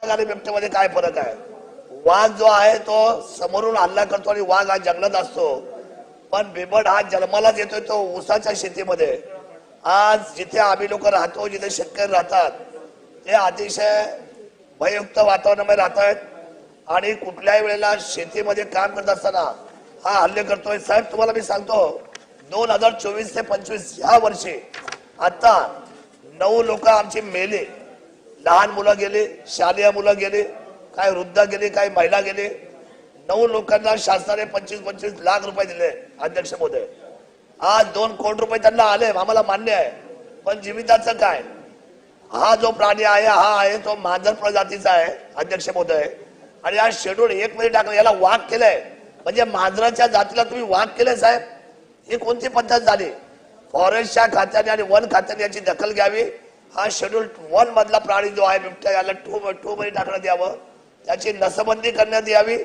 आणि बिबट्यामध्ये काय फरक आहे? वाघ जो आहे तो समोरून हल्ला करतो आणि वाघ हा जंगलात असतो, पण बिबट हा जन्मालाच येतोय तो ऊसाच्या शेतीमध्ये. आज जिथे आम्ही लोक राहतो, जिथे शेतकरी राहतात, ते अतिशय भययुक्त वातावरणामध्ये राहत आहेत आणि कुठल्याही वेळेला शेतीमध्ये काम करत असताना हा हल्ले करतोय. साहेब तुम्हाला मी सांगतो, 2024 ते 25 या वर्षी आता 9 लोक आमची मेले. लहान मुलं गेली, शालेय मुलं गेली, काय वृद्ध गेली, काय महिला गेली. 9 लोकांना शासनाने 25-25 लाख रुपये दिले. अध्यक्ष महोदय, आज 2 कोटी रुपये त्यांना आले, आम्हाला मान्य आहे, पण जीविताचं काय? हा जो प्राणी आहे हा आहे तो मांजर प्रजातीचा आहे अध्यक्ष महोदय, आणि हा शेड्यूल 1 मध्ये टाकलं, याला वाघ केलंय. म्हणजे मांजराच्या जातीला तुम्ही वाघ केलंय साहेब? ही कोणती पद्धत झाली? फॉरेस्टच्या खात्याने आणि वन खात्याने याची दखल घ्यावी. हा शेड्यूल 1 मधला प्राणी जो आहे बिबट्या, याला 2 मध्ये टाकण्यात यावं, त्याची नसबंदी करण्यात यावी.